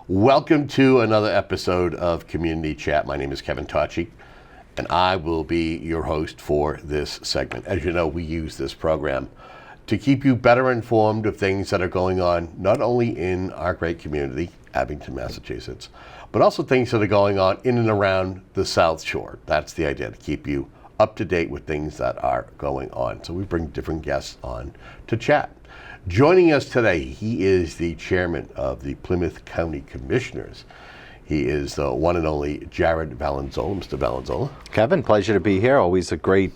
Welcome to another episode of Community Chat. My name is Kevin Tocci, and I will be your host for this segment. As you know, we use this program to keep you better informed of things that are going on, not only in our great community, Abington, Massachusetts, but also things that are going on in and around the South Shore. That's the idea, to keep you up to date with things that are going on. So we bring different guests on to chat. Joining us today, he is the chairman of the Plymouth County Commissioners. He is the one and only Jared Valanzola. Mr. Valanzola. Kevin, pleasure to be here. Always a great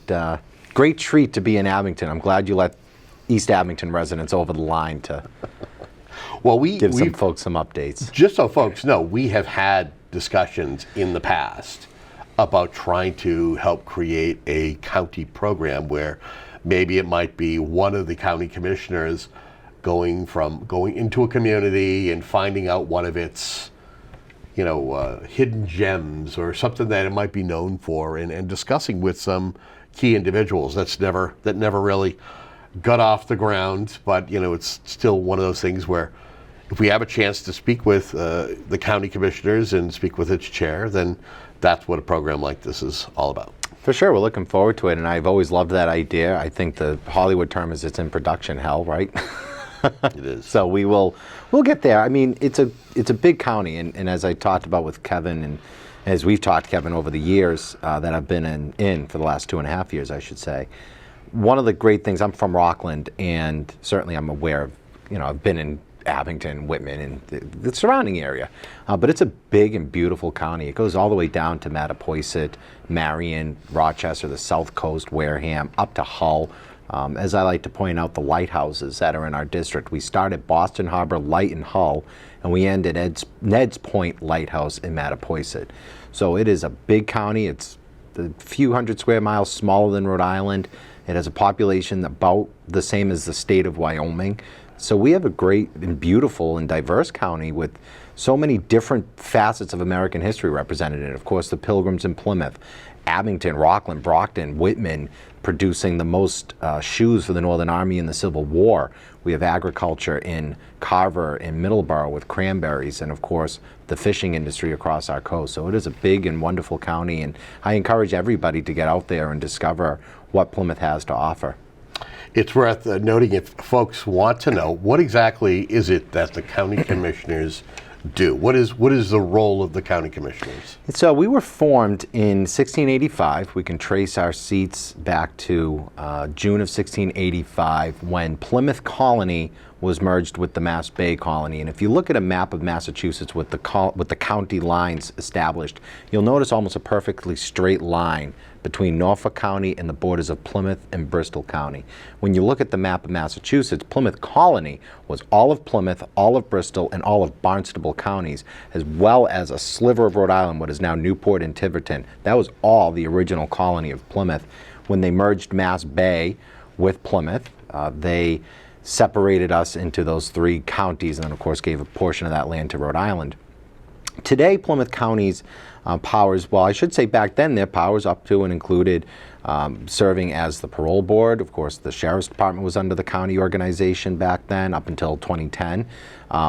treat to be in Abington. I'm glad you let East Abington residents over the line to give some folks some updates. Just so folks know, we have had discussions in the past about trying to help create a county program where maybe it might be one of the county commissioners going into a community and finding out one of its, hidden gems or something that it might be known for, and discussing with some key individuals. That never really got off the ground, but it's still one of those things where if we have a chance to speak with the county commissioners and speak with its chair, then that's what a program like this is all about. For sure, we're looking forward to it, and I've always loved that idea. I think the Hollywood term is it's in production hell, right? It is. So we'll get there. I mean, it's a big county, and as I talked about with Kevin, and as we've talked, Kevin, over the years that I've been in for the last 2.5 years, I should say. One of the great things, I'm from Rockland, and certainly I'm aware of, I've been in Abington, Whitman, and the surrounding area. But it's a big and beautiful county. It goes all the way down to Mattapoisett, Marion, Rochester, the South Coast, Wareham, up to Hull. As I like to point out, the lighthouses that are in our district. We start at Boston Harbor Light in Hull, and we end at Ned's Point Lighthouse in Mattapoisett. So it is a big county. It's a few hundred square miles smaller than Rhode Island. It has a population about the same as the state of Wyoming. So we have a great and beautiful and diverse county with so many different facets of American history represented in it. Of course, the Pilgrims in Plymouth, Abington, Rockland, Brockton, Whitman, producing the most shoes for the Northern Army in the Civil War. We have agriculture in Carver and Middleborough with cranberries, and of course, the fishing industry across our coast. So it is a big and wonderful county, and I encourage everybody to get out there and discover what Plymouth has to offer. It's worth noting, if folks want to know, what exactly is it that the county commissioners do? What is the role of the county commissioners? So we were formed in 1685. We can trace our seats back to June of 1685 when Plymouth Colony was merged with the Mass Bay Colony. And if you look at a map of Massachusetts with the county lines established, you'll notice almost a perfectly straight line between Norfolk County and the borders of Plymouth and Bristol County. When you look at the map of Massachusetts, Plymouth Colony was all of Plymouth, all of Bristol, and all of Barnstable counties, as well as a sliver of Rhode Island, what is now Newport and Tiverton. That was all the original colony of Plymouth. When they merged Mass Bay with Plymouth, they separated us into those 3 counties, and then of course gave a portion of that land to Rhode Island. Today, Plymouth County's powers, well, I should say back then, their powers up to and included serving as the parole board. Of course, the sheriff's department was under the county organization back then, up until 2010.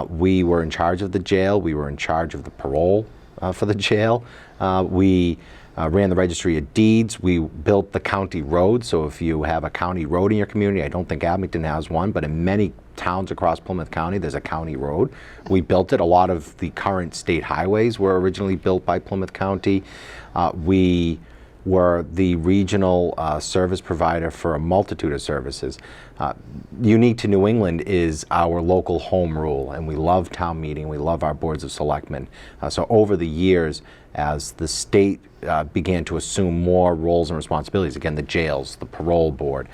We were in charge of the jail. We were in charge of the parole for the jail. We ran the registry of deeds. We built the county road. So if you have a county road in your community, I don't think Abington has one, but in many towns across Plymouth County, there's a county road. We built it. A lot of the current state highways were originally built by Plymouth County. We were the regional service provider for a multitude of services. Unique to New England is our local home rule, and we love town meeting. We love our boards of selectmen. So over the years, as the state began to assume more roles and responsibilities, again, the jails, the parole board,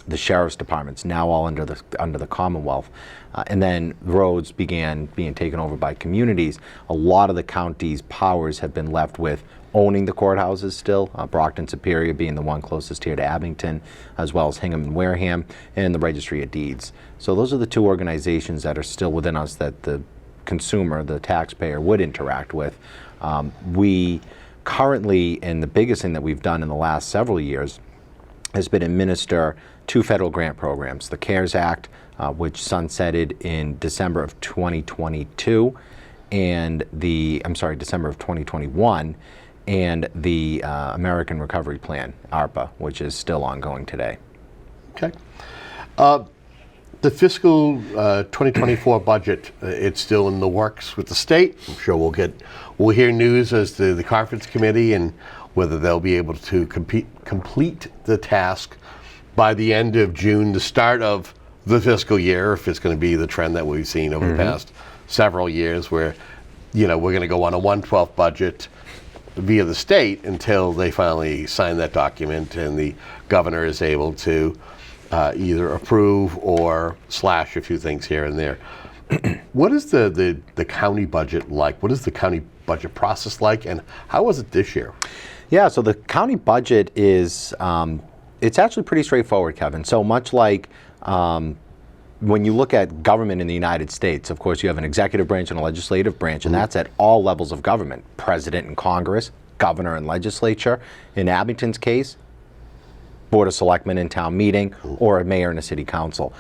the sheriff's departments, now all under the Commonwealth, and then roads began being taken over by communities. A lot of the county's powers have been left with owning the courthouses still, Brockton Superior being the one closest here to Abington, as well as Hingham and Wareham, and the Registry of Deeds. So those are the 2 organizations that are still within us that the consumer, the taxpayer, would interact with. We currently, and the biggest thing that we've done in the last several years, has been administer 2 federal grant programs. The CARES Act, which sunsetted in December of 2022, and December of 2021, and the American Recovery Plan, ARPA, which is still ongoing today. Okay. The fiscal 2024 budget, it's still in the works with the state. I'm sure we'll hear news as to the conference committee and whether they'll be able to complete the task by the end of June, the start of the fiscal year, if it's going to be the trend that we've seen over the past several years, where we're going to go on a 1/12 budget via the state until they finally sign that document and the governor is able to either approve or slash a few things here and there. What is the county budget like? What is the county budget process like, and how was it this year? Yeah, so the county budget is, it's actually pretty straightforward, Kevin. So much like when you look at government in the United States, of course, you have an executive branch and a legislative branch, and that's at all levels of government, president and Congress, governor and legislature. In Abington's case, Board of Selectmen and town meeting, or a mayor and a city council.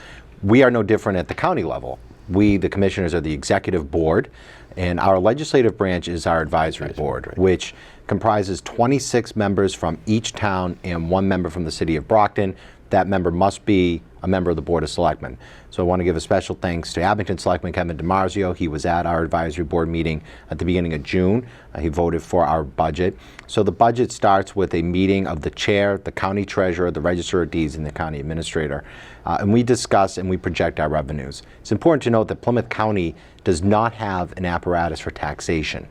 We are no different at the county level. We, the commissioners, are the executive board, and our legislative branch is our advisory board, which comprises 26 members from each town and 1 member from the city of Brockton. That member must be a member of the Board of Selectmen. So I want to give a special thanks to Abington Selectman Kevin DiMarzio. He was at our advisory board meeting at the beginning of June. He voted for our budget. So the budget starts with a meeting of the chair, the county treasurer, the register of deeds, and the county administrator. And we discuss and we project our revenues. It's important to note that Plymouth County does not have an apparatus for taxation,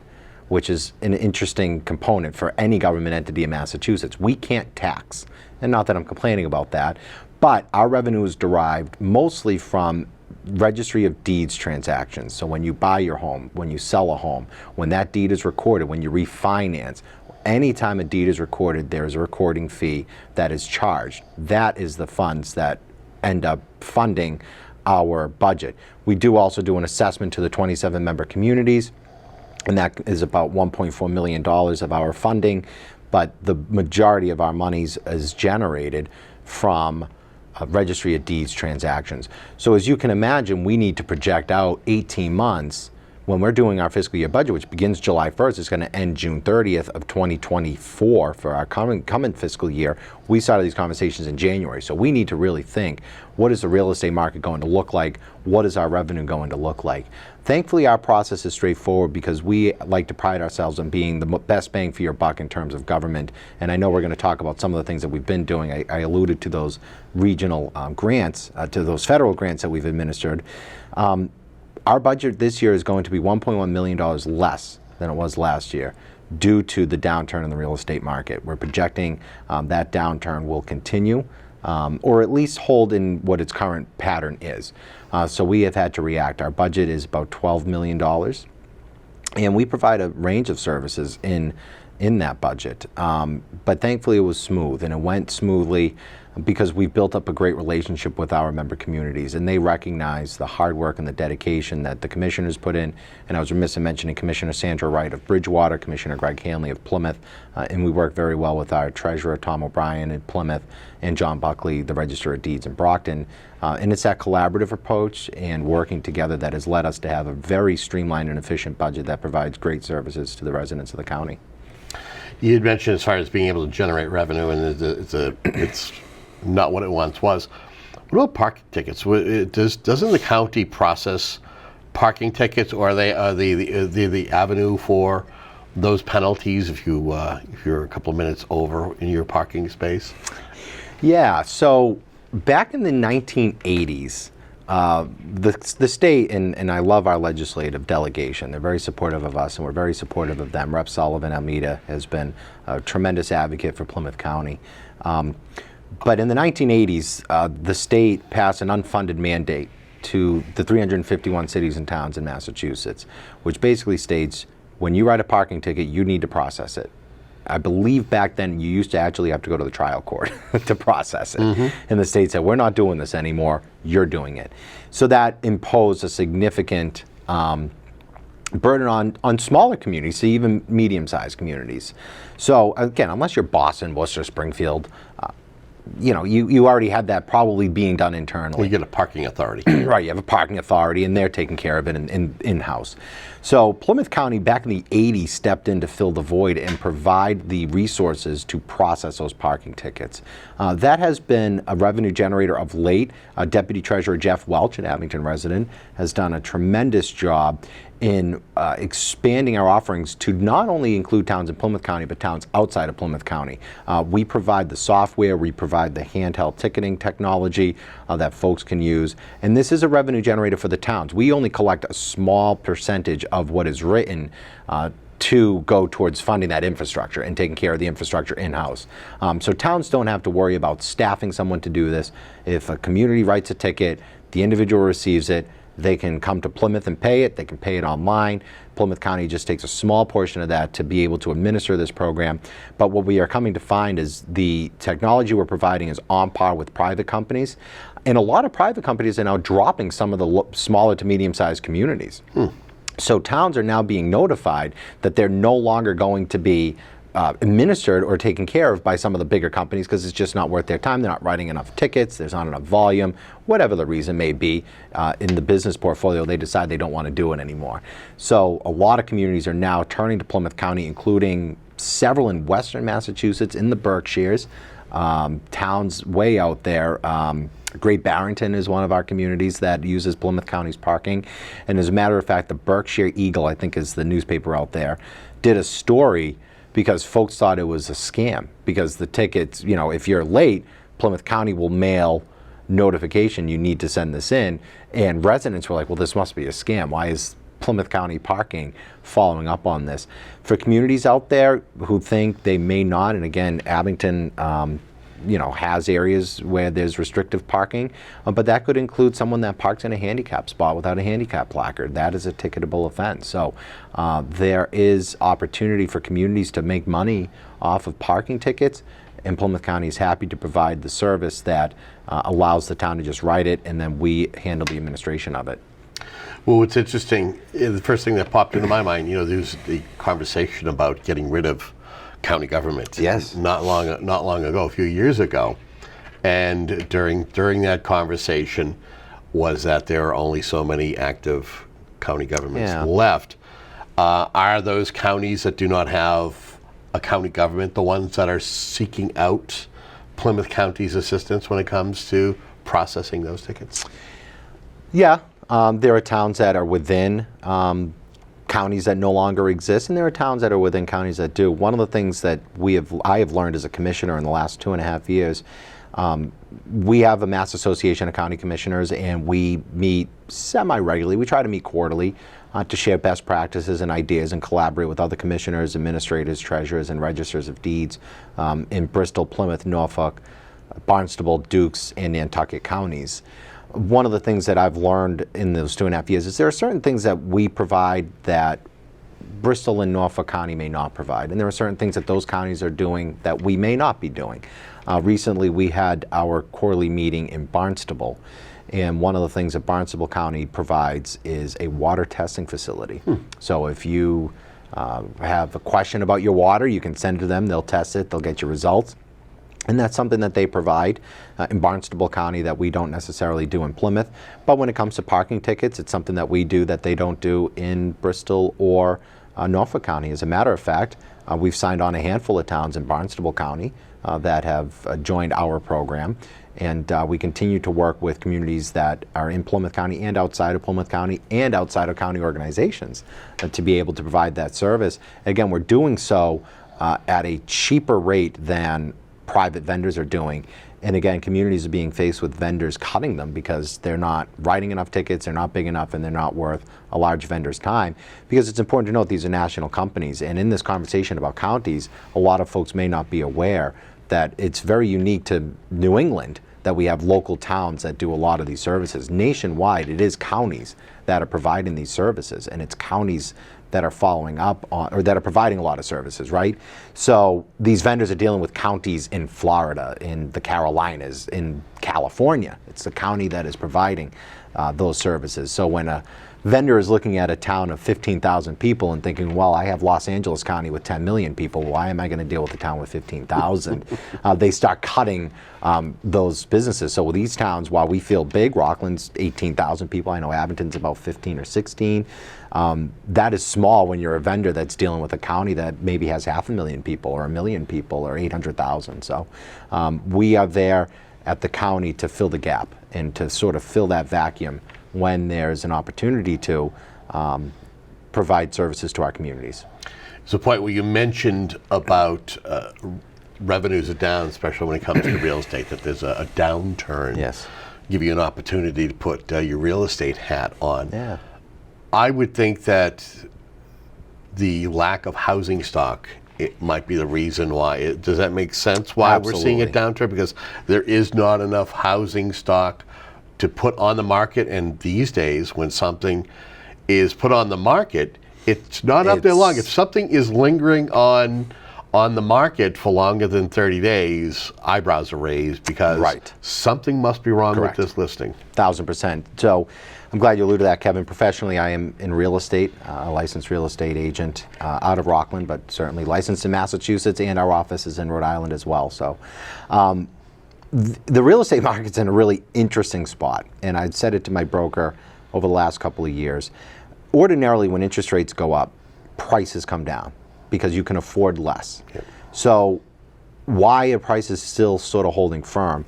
which is an interesting component for any government entity in Massachusetts. We can't tax, and not that I'm complaining about that, but our revenue is derived mostly from registry of deeds transactions. So when you buy your home, when you sell a home, when that deed is recorded, when you refinance, anytime a deed is recorded, there is a recording fee that is charged. That is the funds that end up funding our budget. We do also do an assessment to the 27 member communities, and that is about $1.4 million of our funding, but the majority of our monies is generated from registry of deeds transactions. So as you can imagine, we need to project out 18 months when we're doing our fiscal year budget, which begins July 1st, it's going to end June 30th of 2024 for our coming fiscal year. We started these conversations in January, so we need to really think, what is the real estate market going to look like? What is our revenue going to look like? Thankfully, our process is straightforward because we like to pride ourselves on being the best bang for your buck in terms of government. And I know we're going to talk about some of the things that we've been doing. I alluded to those regional grants, to those federal grants that we've administered. Our budget this year is going to be $1.1 million less than it was last year due to the downturn in the real estate market. We're projecting that downturn will continue or at least hold in what its current pattern is. So we have had to react. Our budget is about $12 million, and we provide a range of services in that budget. But thankfully it was smooth, and it went smoothly because we've built up a great relationship with our member communities, and they recognize the hard work and the dedication that the commissioners put in. And I was remiss in mentioning Commissioner Sandra Wright of Bridgewater, Commissioner Greg Hanley of Plymouth, and we work very well with our treasurer, Tom O'Brien at Plymouth, and John Buckley, the Register of Deeds in Brockton. And it's that collaborative approach and working together that has led us to have a very streamlined and efficient budget that provides great services to the residents of the county. You had mentioned as far as being able to generate revenue, and it's not what it once was. What about parking tickets? Doesn't the county process parking tickets, or are they the avenue for those penalties if you're a couple of minutes over in your parking space? Yeah. So back in the 1980s, the state, and I love our legislative delegation, they're very supportive of us, and we're very supportive of them. Rep. Sullivan Almeida has been a tremendous advocate for Plymouth County. But in the 1980s, the state passed an unfunded mandate to the 351 cities and towns in Massachusetts, which basically states when you write a parking ticket, you need to process it. I believe back then you used to actually have to go to the trial court to process it. Mm-hmm. And the state said, we're not doing this anymore, you're doing it. So that imposed a significant burden on smaller communities, even medium-sized communities. So again, unless you're Boston, Worcester, Springfield, you already had that probably being done internally. Well, you get a parking authority. Right, you have a parking authority, and they're taking care of it in-house. So Plymouth County back in the 80s stepped in to fill the void and provide the resources to process those parking tickets. That has been a revenue generator of late. Deputy Treasurer Jeff Welch, an Abington resident, has done a tremendous job in expanding our offerings to not only include towns in Plymouth County, but towns outside of Plymouth County. We provide the software, we provide the handheld ticketing technology that folks can use, and this is a revenue generator for the towns. We only collect a small percentage of what is written to go towards funding that infrastructure and taking care of the infrastructure in-house. So towns don't have to worry about staffing someone to do this. If a community writes a ticket, the individual receives it, they can come to Plymouth and pay it. They can pay it online. Plymouth County just takes a small portion of that to be able to administer this program. But what we are coming to find is the technology we're providing is on par with private companies. And a lot of private companies are now dropping some of the smaller to medium-sized communities. So towns are now being notified that they're no longer going to be administered or taken care of by some of the bigger companies because it's just not worth their time. They're not writing enough tickets, there's not enough volume, whatever the reason may be. In the business portfolio, they decide they don't want to do it anymore. So a lot of communities are now turning to Plymouth County, including several in western Massachusetts, in the Berkshires, towns way out there. Great Barrington is one of our communities that uses Plymouth County's parking. And as a matter of fact, the Berkshire Eagle, I think is the newspaper out there, did a story because folks thought it was a scam. Because the tickets, you know, if you're late, Plymouth County will mail notification you need to send this in. And residents were like, well, this must be a scam. Why is Plymouth County Parking following up on this? For communities out there who think they may not, and again, Abington, you know, has areas where there's restrictive parking, but that could include someone that parks in a handicap spot without a handicap placard. That is a ticketable offense. So there is opportunity for communities to make money off of parking tickets, and Plymouth County is happy to provide the service that allows the town to just write it, and then we handle the administration of it. Well, what's interesting, the first thing that popped into my mind, you know, there's the conversation about getting rid of county government. Yes. Not long ago, a few years ago, and during that conversation was that there are only so many active county governments left. Are those counties that do not have a county government the ones that are seeking out Plymouth County's assistance when it comes to processing those tickets? Yeah, there are towns that are within counties that no longer exist, and there are towns that are within counties that do. One of the things that I have learned as a commissioner in the last 2.5 years, we have a Mass Association of County Commissioners, and we meet semi-regularly. We try to meet quarterly to share best practices and ideas and collaborate with other commissioners, administrators, treasurers, and registers of deeds in Bristol, Plymouth, Norfolk, Barnstable, Dukes, and Nantucket counties. One of the things that I've learned in those 2.5 years is there are certain things that we provide that Bristol and Norfolk County may not provide, and there are certain things that those counties are doing that we may not be doing. Recently, we had our quarterly meeting in Barnstable, and one of the things that Barnstable County provides is a water testing facility. So if you have a question about your water, you can send it to them, they'll test it, they'll get your results. And that's something that they provide in Barnstable County that we don't necessarily do in Plymouth. But when it comes to parking tickets, it's something that we do that they don't do in Bristol or Norfolk County. As a matter of fact, we've signed on a handful of towns in Barnstable County that have joined our program. And we continue to work with communities that are in Plymouth County and outside of Plymouth County and outside of county organizations to be able to provide that service. Again, we're doing so at a cheaper rate than private vendors are doing. And again, communities are being faced with vendors cutting them because they're not writing enough tickets, they're not big enough, and they're not worth a large vendor's time. Because it's important to note these are national companies. And in this conversation about counties, a lot of folks may not be aware that it's very unique to New England that we have local towns that do a lot of these services. Nationwide, it is counties that are providing these services, and it's counties that are following up on, or that are providing a lot of services, right? So these vendors are dealing with counties in Florida, in the Carolinas, in California. It's the county that is providing those services. So when a vendor is looking at a town of 15,000 people and thinking, well, I have Los Angeles County with 10 million people. Why am I going to deal with a town with 15,000? They start cutting those businesses. So with these towns, while we feel big, Rockland's 18,000 people. I know Abington's about 15 or 16. That is small when you're a vendor that's dealing with a county that maybe has 500,000 people or 1 million people or 800,000. So we are there at the county to fill the gap and to sort of fill that vacuum when there's an opportunity to provide services to our communities. It's a point where you mentioned about revenues are down, especially when it comes to real estate, that there's a downturn. Yes. Give you an opportunity to put your real estate hat on. Yeah. I would think that the lack of housing stock, it might be the reason why. Does that make sense why we're seeing a downturn? Because there is not enough housing stock to put on the market, and these days when something is put on the market, it's not up there long. If something is lingering on the market for longer than 30 days, eyebrows are raised because something must be wrong with this listing. 1,000%. So I'm glad you alluded to that, Kevin. Professionally, I am in real estate, a licensed real estate agent out of Rockland, but certainly licensed in Massachusetts, and our office is in Rhode Island as well. So the real estate market's in a really interesting spot, and I'd said it to my broker over the last couple of years. Ordinarily, when interest rates go up, prices come down because you can afford less. Yep. So why are prices still sort of holding firm?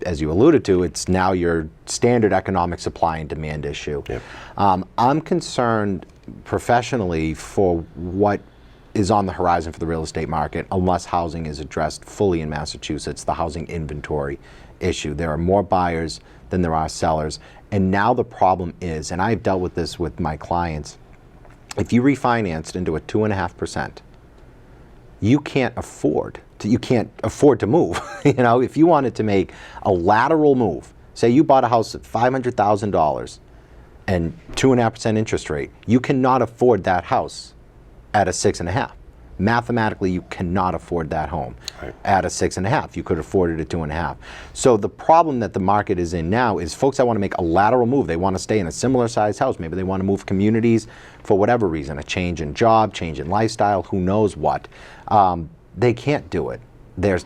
As you alluded to, it's now your standard economic supply and demand issue. Yep. I'm concerned professionally for what is on the horizon for the real estate market unless housing is addressed fully in Massachusetts, the housing inventory issue. There are more buyers than there are sellers. And now the problem is, and I've dealt with this with my clients, if you refinanced into a 2.5%, you can't afford to move. You know, if you wanted to make a lateral move, say you bought a house at $500,000 and 2.5% interest rate, you cannot afford that house at a 6.5. Mathematically, you cannot afford that home at a 6.5. You could afford it at 2.5. So the problem that the market is in now is folks that want to make a lateral move. They want to stay in a similar size house. Maybe they want to move communities for whatever reason, a change in job, change in lifestyle, who knows what. They can't do it. They're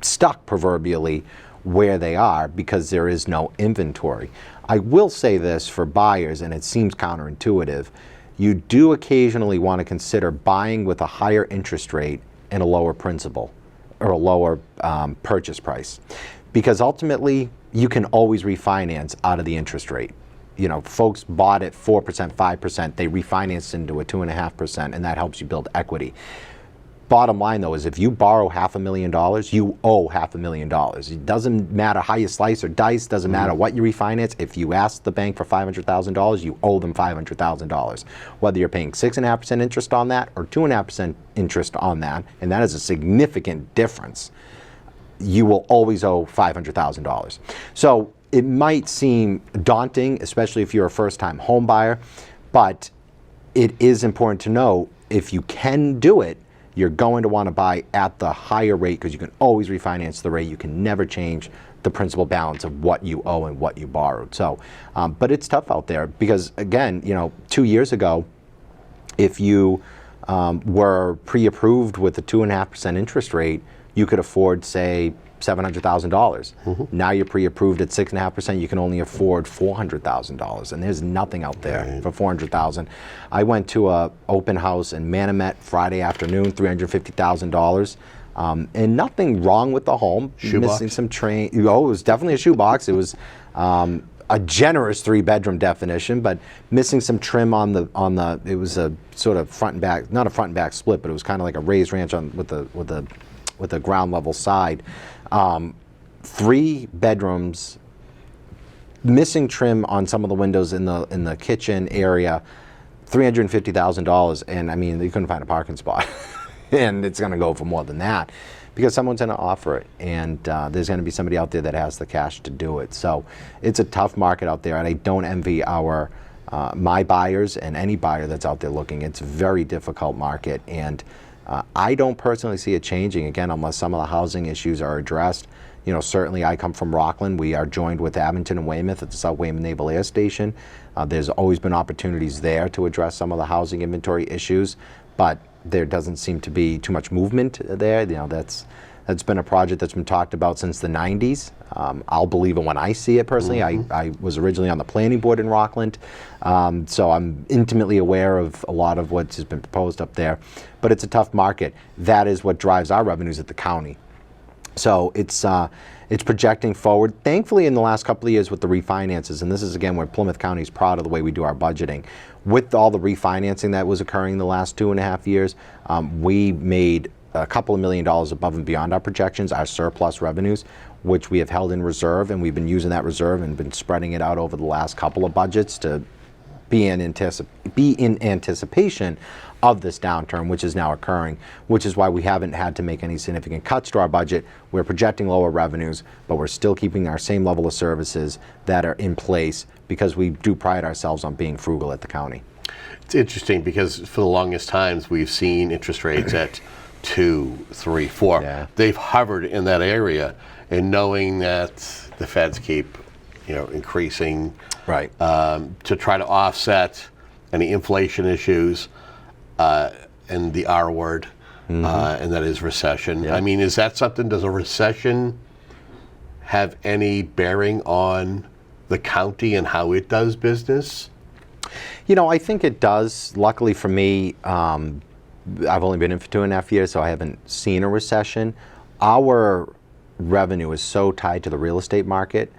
stuck proverbially where they are because there is no inventory. I will say this for buyers, and it seems counterintuitive. You do occasionally want to consider buying with a higher interest rate and a lower principal or a lower purchase price, because ultimately you can always refinance out of the interest rate. You know, folks bought at 4%, 5%, they refinanced into a 2.5%, and that helps you build equity. Bottom line, though, is if you borrow $500,000, you owe $500,000. It doesn't matter how you slice or dice, doesn't matter what you refinance. If you ask the bank for $500,000, you owe them $500,000. Whether you're paying 6.5% interest on that or 2.5% interest on that, and that is a significant difference, you will always owe $500,000. So it might seem daunting, especially if you're a first-time home buyer, but it is important to know if you can do it, you're going to want to buy at the higher rate because you can always refinance the rate. You can never change the principal balance of what you owe and what you borrowed. So, but it's tough out there because, again, you know, 2 years ago, if you were pre-approved with a 2.5% interest rate, you could afford, say, $700,000. Now you're pre-approved at 6.5%, you can only afford $400,000, and there's nothing out there for $400,000. I went to a open house in Manomet Friday afternoon, $350,000, and nothing wrong with the home. Shoebox? Missing some train. Oh, it was definitely a shoebox. It was a generous 3-bedroom definition, but missing some trim on the. It was a sort of front and back, not a front and back split, but it was kind of like a raised ranch with the ground level side. 3 bedrooms, missing trim on some of the windows in the kitchen area, $350,000, and I mean you couldn't find a parking spot, and it's going to go for more than that because someone's going to offer it, and there's going to be somebody out there that has the cash to do it. So it's a tough market out there, and I don't envy my buyers and any buyer that's out there looking. It's a very difficult market, and I don't personally see it changing, again, unless some of the housing issues are addressed. Certainly I come from Rockland. We are joined with Abington and Weymouth at the South Weymouth Naval Air Station. There's always been opportunities there to address some of the housing inventory issues, but there doesn't seem to be too much movement there. That's been a project that's been talked about since the 90s. I'll believe it when I see it personally. I was originally on the planning board in Rockland, so I'm intimately aware of a lot of what has been proposed up there. But it's a tough market. That is what drives our revenues at the county. So it's projecting forward. Thankfully, in the last couple of years with the refinances, and this is again where Plymouth County is proud of the way we do our budgeting. With all the refinancing that was occurring the last 2.5 years, we made a couple of $1 million above and beyond our projections, our surplus revenues, which we have held in reserve, and we've been using that reserve and been spreading it out over the last couple of budgets to be in anticipation of this downturn, which is now occurring, which is why we haven't had to make any significant cuts to our budget. We're projecting lower revenues, but we're still keeping our same level of services that are in place because we do pride ourselves on being frugal at the county. It's interesting because for the longest times we've seen interest rates at 2, 3, 4. Yeah. They've hovered in that area, and knowing that the feds keep, increasing, Right. To try to offset any inflation issues, and the R word, and that is recession. Yeah. I mean, is that something? Does a recession have any bearing on the county and how it does business? I think it does. Luckily for me, I've only been in for 2.5 years, so I haven't seen a recession. Our revenue is so tied to the real estate market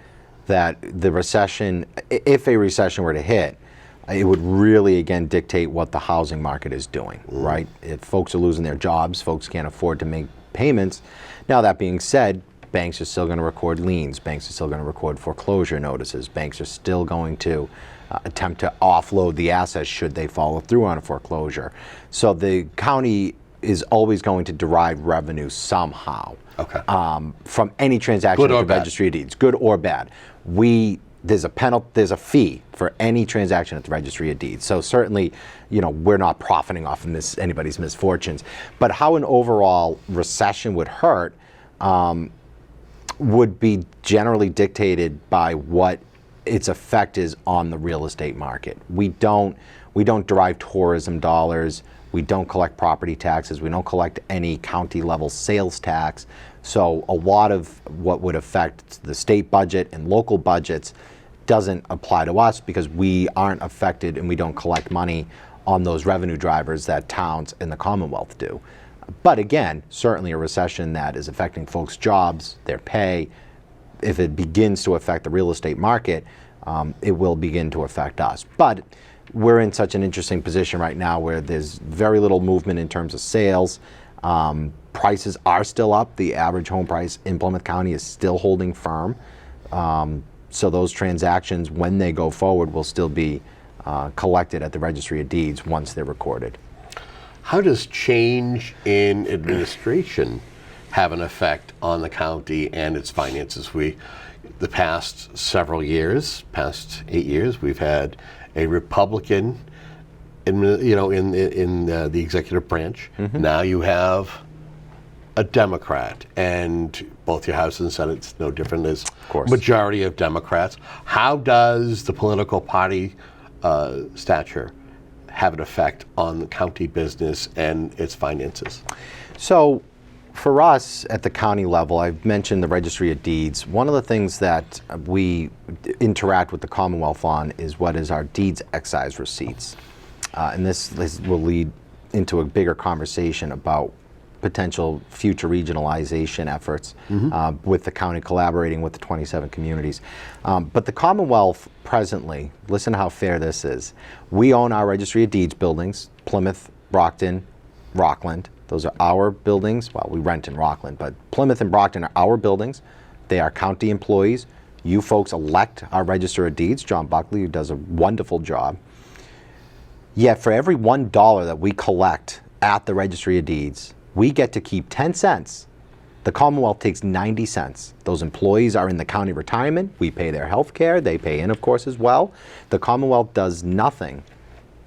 that the recession, if a recession were to hit, it would really, again, dictate what the housing market is doing, right? If folks are losing their jobs, folks can't afford to make payments. Now, that being said, banks are still going to record liens. Banks are still going to record foreclosure notices. Banks are still going to attempt to offload the assets should they follow through on a foreclosure. So the county is always going to derive revenue somehow from any transaction Good at or the bad. registry of deeds, good or bad. There's a fee for any transaction at the registry of deeds. So certainly, we're not profiting off of anybody's misfortunes. But how an overall recession would hurt would be generally dictated by what its effect is on the real estate market. We don't derive tourism dollars. We don't collect property taxes. We don't collect any county level sales tax. So a lot of what would affect the state budget and local budgets doesn't apply to us because we aren't affected and we don't collect money on those revenue drivers that towns in the Commonwealth do. But again, certainly a recession that is affecting folks' jobs, their pay, if it begins to affect the real estate market, it will begin to affect us. But we're in such an interesting position right now where there's very little movement in terms of sales. Prices are still up. The average home price in Plymouth County is still holding firm. So those transactions, when they go forward, will still be collected at the Registry of Deeds once they're recorded. How does change in administration have an effect on the county and its finances? The past several years, past 8 years, we've had a Republican, in the executive branch. Now you have a Democrat, and both your House and Senate's no different. There's majority of Democrats. How does the political party stature have an effect on the county business and its finances? So for us at the county level, I've mentioned the Registry of Deeds. One of the things that we interact with the Commonwealth on is what is our deeds excise receipts. And this will lead into a bigger conversation about potential future regionalization efforts with the county collaborating with the 27 communities. But the Commonwealth presently, listen to how fair this is. We own our Registry of Deeds buildings, Plymouth, Brockton, Rockland. Those are our buildings. Well, we rent in Rockland, but Plymouth and Brockton are our buildings. They are county employees. You folks elect our Register of Deeds, John Buckley, who does a wonderful job. Yet for every $1 that we collect at the Registry of Deeds, we get to keep 10 cents. The Commonwealth takes 90 cents. Those employees are in the county retirement. We pay their health care. They pay in, of course, as well. The Commonwealth does nothing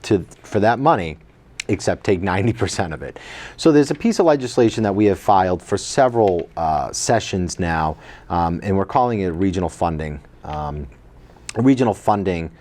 for that money except take 90% of it. So there's a piece of legislation that we have filed for several sessions now, and we're calling it regional funding. A regional funding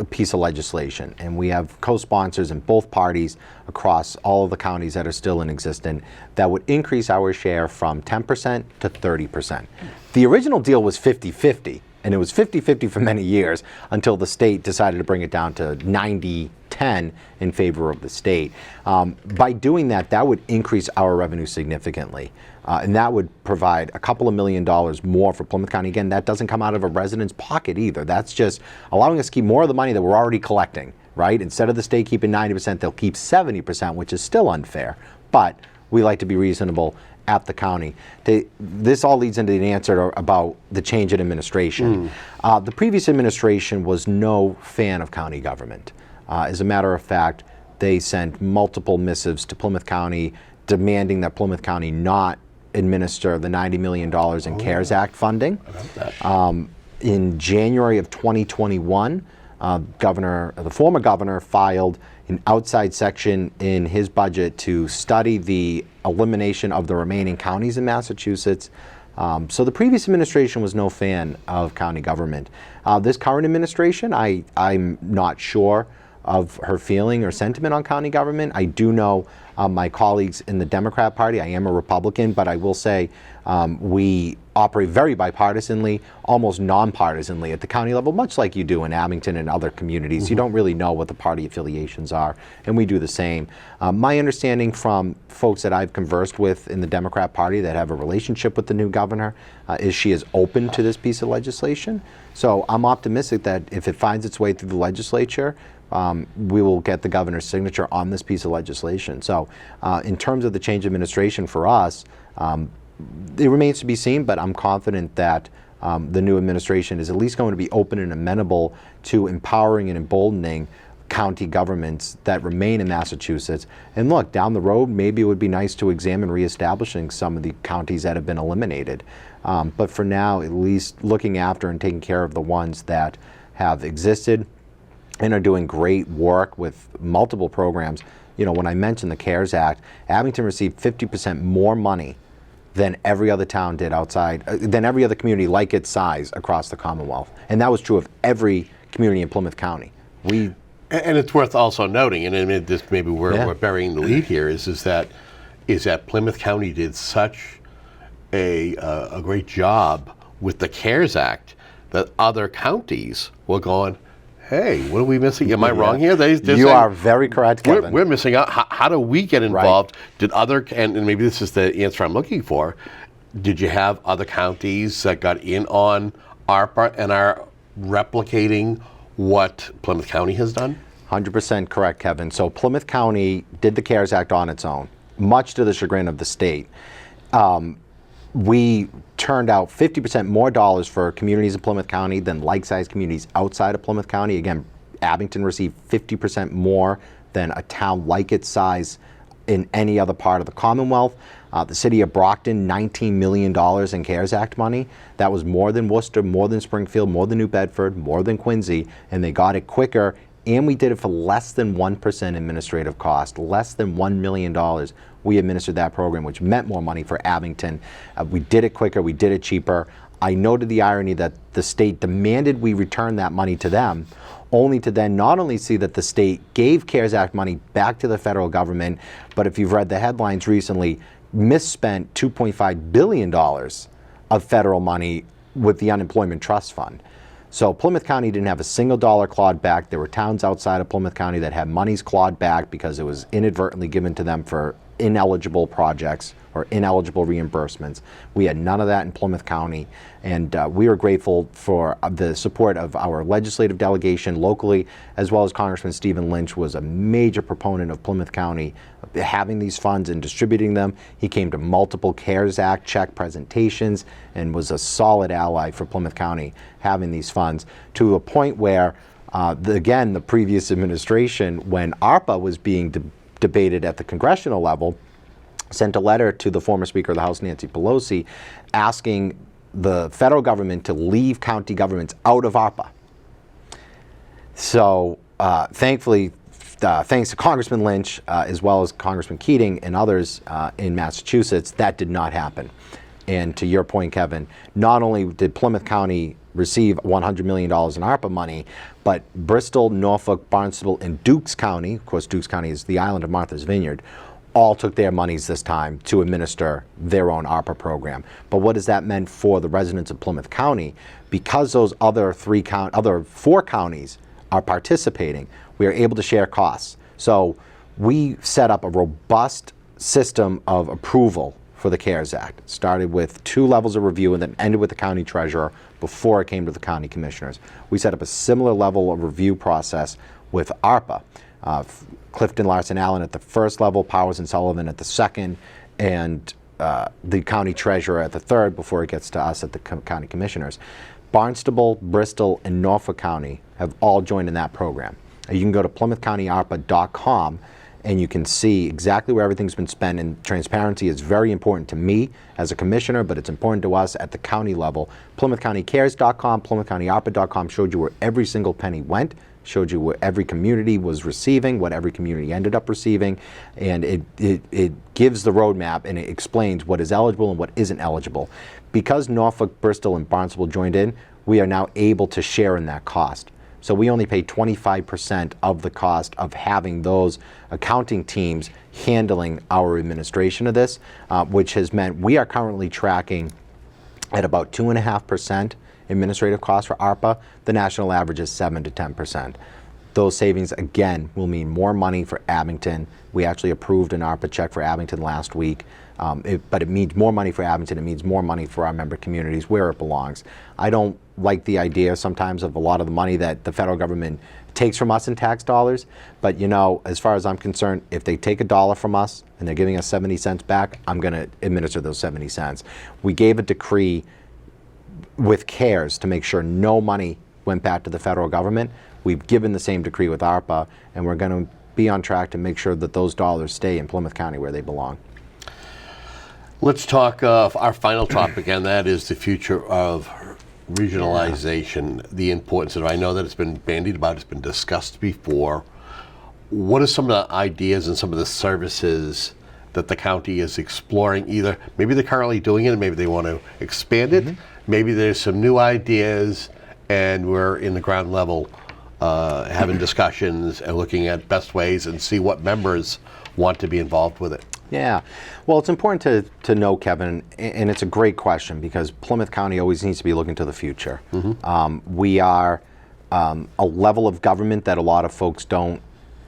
piece of legislation, and we have co-sponsors in both parties across all of the counties that are still in existence that would increase our share from 10% to 30%. The original deal was 50-50, and it was 50-50 for many years until the state decided to bring it down to 90-10 in favor of the state. By doing that, that would increase our revenue significantly. And that would provide a couple of $1 million more for Plymouth County. Again, that doesn't come out of a resident's pocket either. That's just allowing us to keep more of the money that we're already collecting, right? Instead of the state keeping 90%, they'll keep 70%, which is still unfair. But we like to be reasonable at the county. This all leads into the answer about the change in administration. The previous administration was no fan of county government. As a matter of fact, they sent multiple missives to Plymouth County demanding that Plymouth County not administer the $90 million in CARES Act funding. In January of 2021, the former governor filed an outside section in his budget to study the elimination of the remaining counties in Massachusetts. So the previous administration was no fan of county government. This current administration, I'm not sure of her feeling or sentiment on county government. I do know my colleagues in the Democrat Party. I am a Republican, but I will say we operate very bipartisanly, almost nonpartisanly at the county level, much like you do in Abington and other communities. You don't really know what the party affiliations are, and we do the same. My understanding from folks that I've conversed with in the Democrat Party that have a relationship with the new governor is she is open to this piece of legislation. So I'm optimistic that if it finds its way through the legislature, we will get the governor's signature on this piece of legislation. So in terms of the change of administration for us, it remains to be seen, but I'm confident that the new administration is at least going to be open and amenable to empowering and emboldening county governments that remain in Massachusetts. And look, down the road, maybe it would be nice to examine reestablishing some of the counties that have been eliminated. But for now, at least looking after and taking care of the ones that have existed and are doing great work with multiple programs. You know, when I mentioned the CARES Act, Abington received 50% more money than every other town did outside, than every other community like its size across the Commonwealth. And that was true of every community in Plymouth County. And it's worth also noting, and this maybe we're burying the lead here, is that Plymouth County did such a great job with the CARES Act that other counties were going, hey, what are we missing? Am I wrong here? You are very correct, Kevin. We're missing out. How do we get involved? Right. And maybe this is the answer I'm looking for, did you have other counties that got in on ARPA and are replicating what Plymouth County has done? 100% correct, Kevin. So Plymouth County did the CARES Act on its own, much to the chagrin of the state. We turned out 50% more dollars for communities in Plymouth County than like-sized communities outside of Plymouth County. Again, Abington received 50% more than a town like its size in any other part of the Commonwealth. The city of Brockton, $19 million in CARES Act money. That was more than Worcester, more than Springfield, more than New Bedford, more than Quincy, and they got it quicker. And we did it for less than 1% administrative cost, less than $1 million. We administered that program, which meant more money for Abington. We did it quicker, we did it cheaper. I noted the irony that the state demanded we return that money to them, only to then not only see that the state gave CARES Act money back to the federal government, but if you've read the headlines recently, misspent $2.5 billion of federal money with the Unemployment Trust Fund. So Plymouth County didn't have a single dollar clawed back. There were towns outside of Plymouth County that had monies clawed back because it was inadvertently given to them for ineligible projects or ineligible reimbursements. We had none of that in Plymouth County, and we are grateful for the support of our legislative delegation locally, as well as Congressman Stephen Lynch was a major proponent of Plymouth County having these funds and distributing them. He came to multiple CARES Act check presentations and was a solid ally for Plymouth County having these funds, to a point where, again, the previous administration, when ARPA was being debated at the congressional level, sent a letter to the former Speaker of the House, Nancy Pelosi, asking the federal government to leave county governments out of ARPA. So thankfully, thanks to Congressman Lynch, as well as Congressman Keating and others in Massachusetts, that did not happen. And to your point, Kevin, not only did Plymouth County receive $100 million in ARPA money, but Bristol, Norfolk, Barnstable, and Dukes County, of course Dukes County is the island of Martha's Vineyard, all took their monies this time to administer their own ARPA program. But what has that meant for the residents of Plymouth County? Because those other four counties are participating, we are able to share costs. So we set up a robust system of approval for the CARES Act. It started with 2 levels of review and then ended with the county treasurer before it came to the county commissioners. We set up a similar level of review process with ARPA. Clifton Larson Allen at the first level, Powers and Sullivan at the second, and the county treasurer at the third before it gets to us at the county commissioners. Barnstable, Bristol, and Norfolk County have all joined in that program. You can go to PlymouthCountyARPA.com and you can see exactly where everything's been spent, and transparency is very important to me as a commissioner, but it's important to us at the county level. PlymouthCountyCares.com, PlymouthCountyARPA.com showed you where every single penny went, showed you what every community was receiving, what every community ended up receiving, and it gives the roadmap and it explains what is eligible and what isn't eligible. Because Norfolk, Bristol, and Barnstable joined in, we are now able to share in that cost. So we only pay 25% of the cost of having those accounting teams handling our administration of this, which has meant we are currently tracking at about 2.5% administrative costs for ARPA. The national average is 7 to 10%. Those savings, again, will mean more money for Abington. We actually approved an ARPA check for Abington last week, but it means more money for Abington. It means more money for our member communities where it belongs. I don't like the idea sometimes of a lot of the money that the federal government takes from us in tax dollars, but you know, as far as I'm concerned, if they take $1 from us and they're giving us 70 cents back, I'm going to administer those 70 cents. We gave a decree with CARES to make sure no money went back to the federal government. We've given the same decree with ARPA, and we're going to be on track to make sure that those dollars stay in Plymouth County where they belong. Let's talk our final topic, and that is the future of regionalization, the importance of it. I know that it's been bandied about, it's been discussed before. What are some of the ideas and some of the services that the county is exploring? Either maybe they're currently doing it and maybe they want to expand it. Maybe there's some new ideas and we're in the ground level having discussions and looking at best ways and see what members want to be involved with it. Yeah, well, it's important to know, Kevin, and it's a great question because Plymouth County always needs to be looking to the future. We are a level of government that a lot of folks don't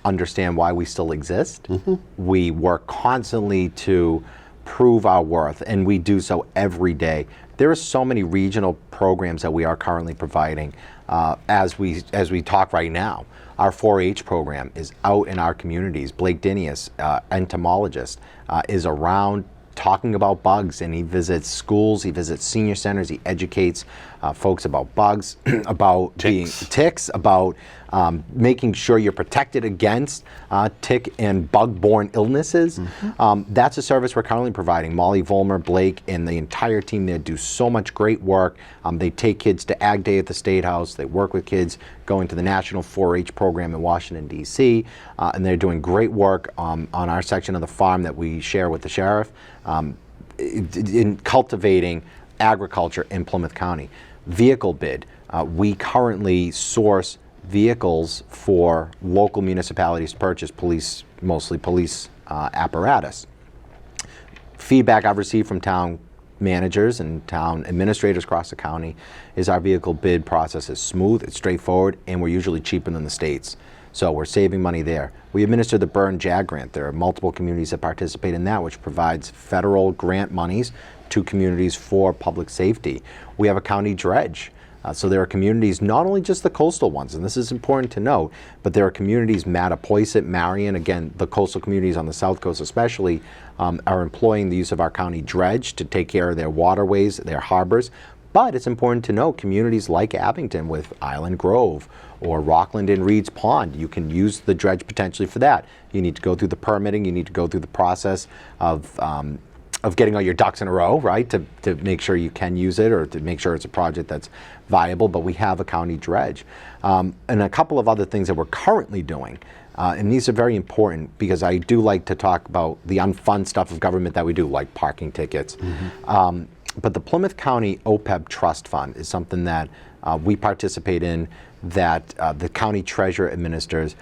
understand why we still exist. We work constantly to prove our worth, and we do so every day. There are so many regional programs that we are currently providing as we talk right now. Our 4-H program is out in our communities. Blake Dinius, entomologist, is around talking about bugs, and he visits schools, he visits senior centers, he educates folks about bugs, about ticks, about making sure you're protected against tick and bug-borne illnesses. That's a service we're currently providing. Molly Vollmer, Blake, and the entire team there do so much great work. They take kids to Ag Day at the State House. They work with kids going to the National 4-H program in Washington, D.C., and they're doing great work on our section of the farm that we share with the sheriff in cultivating agriculture in Plymouth County. Vehicle bid. We currently source vehicles for local municipalities to purchase mostly police apparatus. Feedback I've received from town managers and town administrators across the county is our vehicle bid process is smooth, it's straightforward, and we're usually cheaper than the states. So we're saving money there. We administer the Burn JAG grant. There are multiple communities that participate in that, which provides federal grant monies to communities for public safety. We have a county dredge. So there are communities, not only just the coastal ones, and this is important to note, but there are communities, Mattapoisett, Marion, again, the coastal communities on the south coast especially, are employing the use of our county dredge to take care of their waterways, their harbors. But it's important to note communities like Abington with Island Grove or Rockland and Reed's Pond, you can use the dredge potentially for that. You need to go through the permitting, you need to go through the process of of getting all your ducks in a row, right, to make sure you can use it or to make sure it's a project that's viable, but we have a county dredge. And a couple of other things that we're currently doing, and these are very important because I do like to talk about the unfun stuff of government that we do, like parking tickets. But the Plymouth County OPEB Trust Fund is something that we participate in, that the county treasurer administers.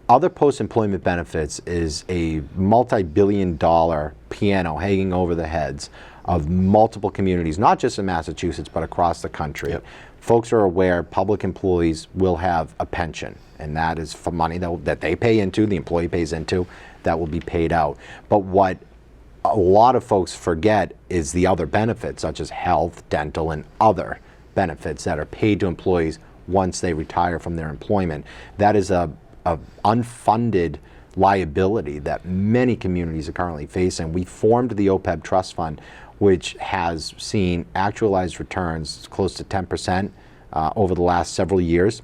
Other post-employment benefits is a multi-billion-dollar piano hanging over the heads of multiple communities, not just in Massachusetts, but across the country. Yep. Folks are aware public employees will have a pension, and that is for money that they pay into, the employee pays into, that will be paid out. But what a lot of folks forget is the other benefits, such as health, dental, and other benefits that are paid to employees once they retire from their employment. That is a unfunded liability that many communities are currently facing. We formed the OPEB Trust Fund, which has seen actualized returns close to 10% over the last several years,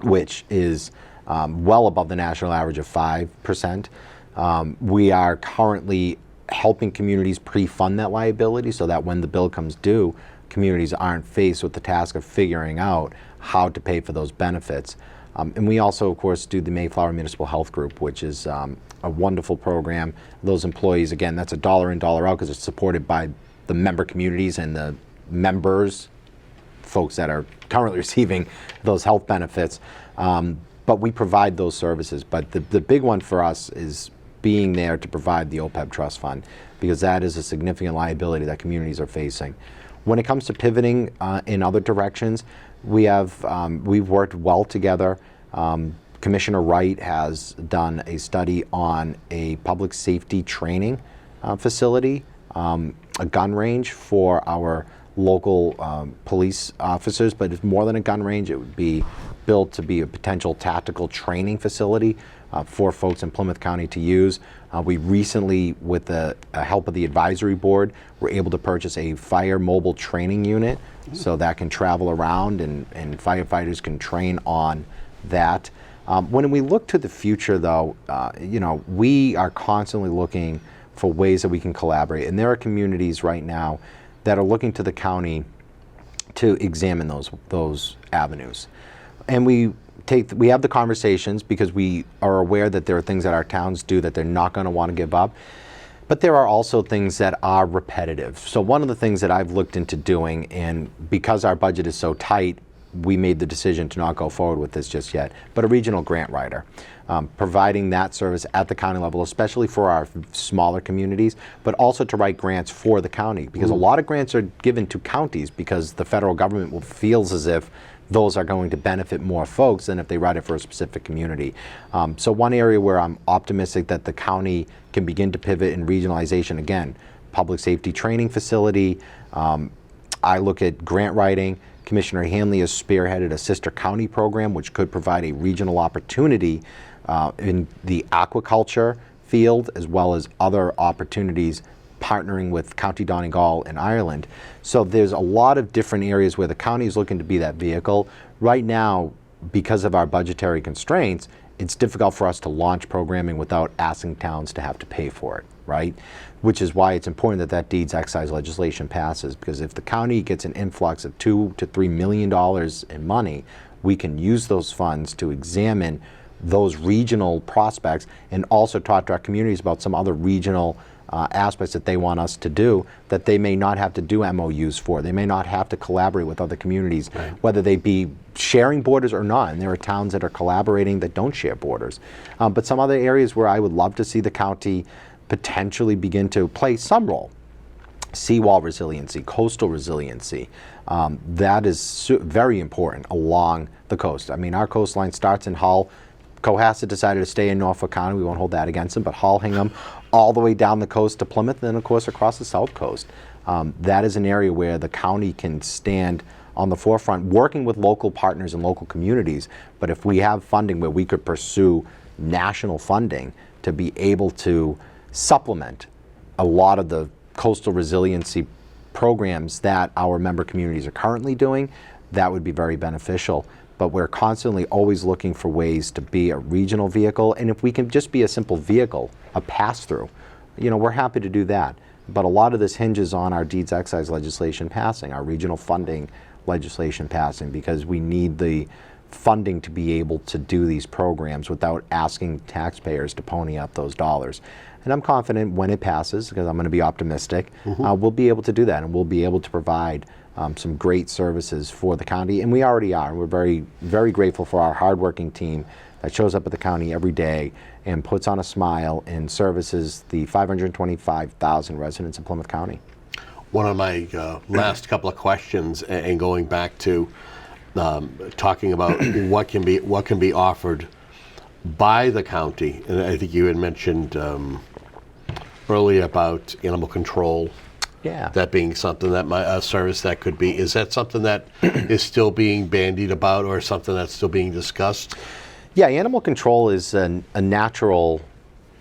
which is well above the national average of 5%. We are currently helping communities pre-fund that liability so that when the bill comes due, communities aren't faced with the task of figuring out how to pay for those benefits. And we also, of course, do the Mayflower Municipal Health Group, which is a wonderful program. Those employees, again, that's a dollar in, dollar out because it's supported by the member communities and the members, folks that are currently receiving those health benefits. But we provide those services. But the big one for us is being there to provide the OPEB Trust Fund, because that is a significant liability that communities are facing. When it comes to pivoting in other directions, we've worked well together. Commissioner Wright has done a study on a public safety training facility, a gun range for our local police officers, but it's more than a gun range. It would be built to be a potential tactical training facility for folks in Plymouth County to use. We recently, with the help of the advisory board, were able to purchase a fire mobile training unit so that can travel around and firefighters can train on that. When we look to the future, though, we are constantly looking for ways that we can collaborate. And there are communities right now that are looking to the county to examine those avenues. And we have the conversations because we are aware that there are things that our towns do that they're not going to want to give up. But there are also things that are repetitive. So one of the things that I've looked into doing, and because our budget is so tight, we made the decision to not go forward with this just yet, but a regional grant writer. Providing that service at the county level, especially for our smaller communities, but also to write grants for the county, because a lot of grants are given to counties because the federal government feels as if those are going to benefit more folks than if they write it for a specific community. So one area where I'm optimistic that the county can begin to pivot in regionalization, again, public safety training facility. I look at grant writing. Commissioner Hanley has spearheaded a sister county program which could provide a regional opportunity in the aquaculture field, as well as other opportunities partnering with County Donegal and Ireland. So there's a lot of different areas where the county is looking to be that vehicle. Right now, because of our budgetary constraints, it's difficult for us to launch programming without asking towns to have to pay for it, right? Which is why it's important that that deeds excise legislation passes, because if the county gets an influx of $2 to $3 million in money, we can use those funds to examine those regional prospects and also talk to our communities about some other regional aspects that they want us to do that they may not have to do MOUs for. They may not have to collaborate with other communities, right, whether they be sharing borders or not. And there are towns that are collaborating that don't share borders. But some other areas where I would love to see the county potentially begin to play some role. Seawall resiliency, coastal resiliency, that is very important along the coast. I mean, our coastline starts in Hull. Cohasset decided to stay in Norfolk County. We won't hold that against them, but Hull, Hingham, all the way down the coast to Plymouth, and then of course across the South Coast. That is an area where the county can stand on the forefront, working with local partners and local communities. But if we have funding where we could pursue national funding to be able to supplement a lot of the coastal resiliency programs that our member communities are currently doing, that would be very beneficial. But we're constantly always looking for ways to be a regional vehicle. And if we can just be a simple vehicle, a pass-through, we're happy to do that. but a lot of this hinges on our deeds excise legislation passing, our regional funding legislation passing, because we need the funding to be able to do these programs without asking taxpayers to pony up those dollars. And I'm confident when it passes, because I'm going to be optimistic, we'll be able to do that, and we'll be able to provide some great services for the county, and we already are. We're very, very grateful for our hardworking team that shows up at the county every day and puts on a smile and services the 525,000 residents of Plymouth County. One of my last couple of questions, and going back to talking about what can be offered by the county, and I think you had mentioned earlier about animal control. Yeah. That being something that a service that could be, is that something that is still being bandied about, or something that's still being discussed? Yeah, animal control is a natural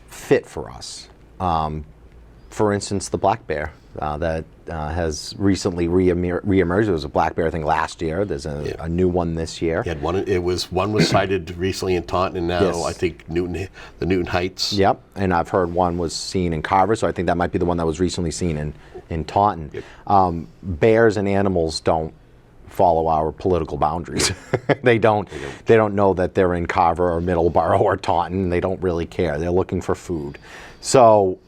fit for us. For instance, the black bear that has recently reemerged. There was a black bear thing last year. There's a new one this year. You had one. One was sighted recently in Taunton, and now Yes. I think the Newton Heights. Yep, and I've heard one was seen in Carver, so I think that might be the one that was recently seen in Taunton. Yep. Bears and animals don't follow our political boundaries. They don't know that they're in Carver or Middleborough or Taunton. They don't really care. They're looking for food. So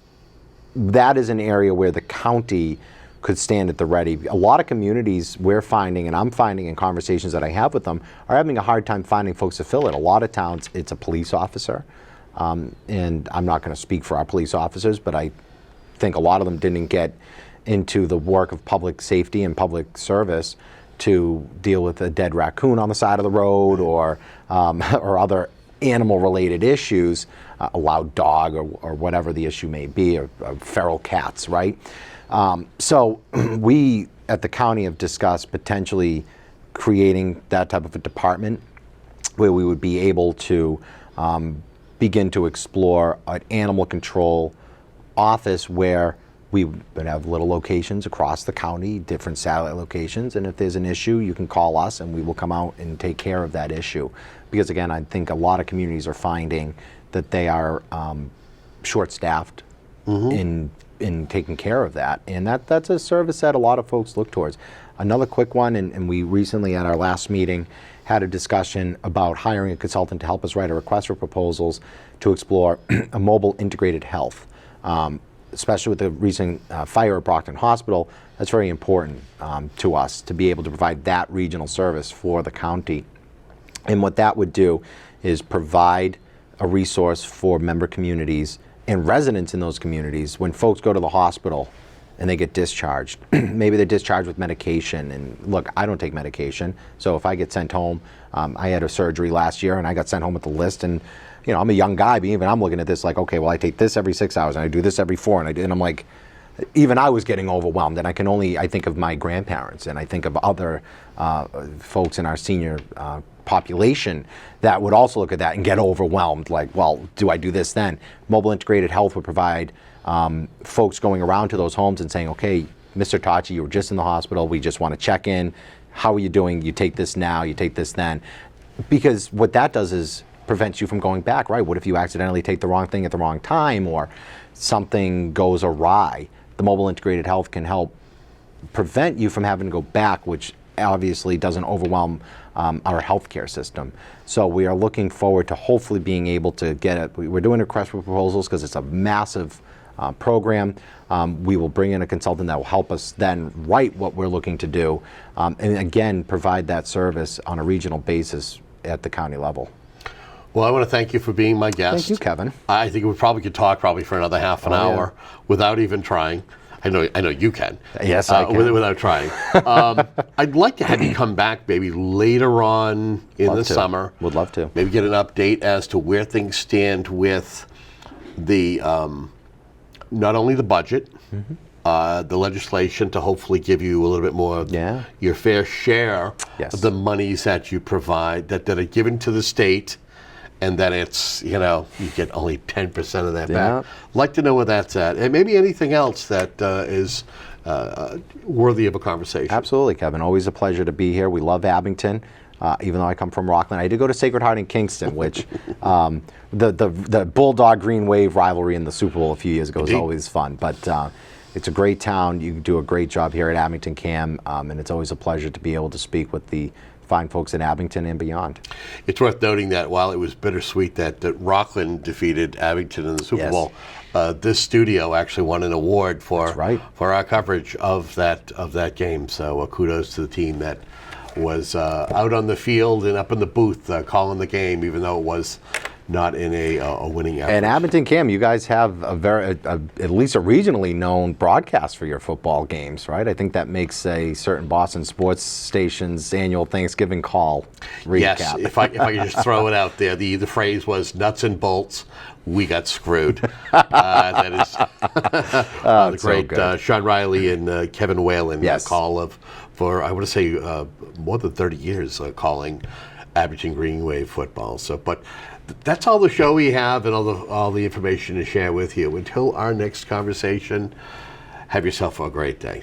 that is an area where the county could stand at the ready. A lot of communities we're finding, and I'm finding in conversations that I have with them, are having a hard time finding folks to fill it. A lot of towns, it's a police officer. And I'm not going to speak for our police officers, but I think a lot of them didn't get into the work of public safety and public service to deal with a dead raccoon on the side of the road, or other animal-related issues, a loud dog, or whatever the issue may be, or feral cats, right? So we at the county have discussed potentially creating that type of a department where we would be able to begin to explore an animal control office where we would have little locations across the county, different satellite locations, and if there's an issue, you can call us and we will come out and take care of that issue. Because again, I think a lot of communities are finding that they are short-staffed in taking care of that, and that's a service that a lot of folks look towards. Another quick one, and we recently at our last meeting had a discussion about hiring a consultant to help us write a request for proposals to explore a mobile integrated health. Especially with the recent fire at Brockton Hospital, that's very important to us to be able to provide that regional service for the county. And what that would do is provide a resource for member communities and residents in those communities when folks go to the hospital and they get discharged. Maybe they're discharged with medication, and look, I don't take medication, so if I get sent home, I had a surgery last year and I got sent home with a list, and I'm a young guy, but even I'm looking at this like, okay, well, I take this every 6 hours and I do this every 4, and I'm like, even I was getting overwhelmed, and I think of my grandparents, and I think of other folks in our senior population that would also look at that and get overwhelmed, like, well, do I do this then? Mobile integrated health would provide folks going around to those homes and saying, okay, Mr. Tachi, you were just in the hospital, we just want to check in, how are you doing? You take this now, you take this then. Because what that does is prevents you from going back, right? What if you accidentally take the wrong thing at the wrong time, or something goes awry? The mobile integrated health can help prevent you from having to go back, which obviously doesn't overwhelm our healthcare system. So we are looking forward to hopefully being able to get it. We're doing a request for proposals because it's a massive program. We will bring in a consultant that will help us then write what we're looking to do, and again, provide that service on a regional basis at the county level. Well, I want to thank you for being my guest. Thank you, Kevin. I think we probably could talk for another half an hour without even trying. I know you can. Yes, I can. Without trying. I'd like to have you come back maybe later on in the summer. Would love to. Maybe get an update as to where things stand with the not only the budget, the legislation to hopefully give you a little bit more of your fair share of the monies that you provide, that are given to the state, and that it's, you get only 10% of that back. Like to know where that's at, and maybe anything else that is worthy of a conversation. Absolutely, Kevin. Always a pleasure to be here. We love Abington. Even though I come from Rockland, I did go to Sacred Heart in Kingston, which the Bulldog Green Wave rivalry in the Super Bowl a few years ago was always fun. But It's a great town. You do a great job here at Abington, Cam, and it's always a pleasure to be able to speak with the fine folks in Abington and beyond. It's worth noting that while it was bittersweet that Rockland defeated Abington in the Super Yes. Bowl, this studio actually won an award for That's right. for our coverage of that game. So kudos to the team that was out on the field and up in the booth calling the game, even though it was not in a winning effort. And Abington, Cam, you guys have at least a regionally known broadcast for your football games, right? I think that makes a certain Boston sports station's annual Thanksgiving call recap. Yes, if I could just throw it out there, the phrase was "nuts and bolts." We got screwed. That is the great so Sean Riley and Kevin Whalen Yes. call for I want to say more than 30 years calling Abington Greenway football. So, but that's all the show we have and all the information to share with you. Until our next conversation, have yourself a great day.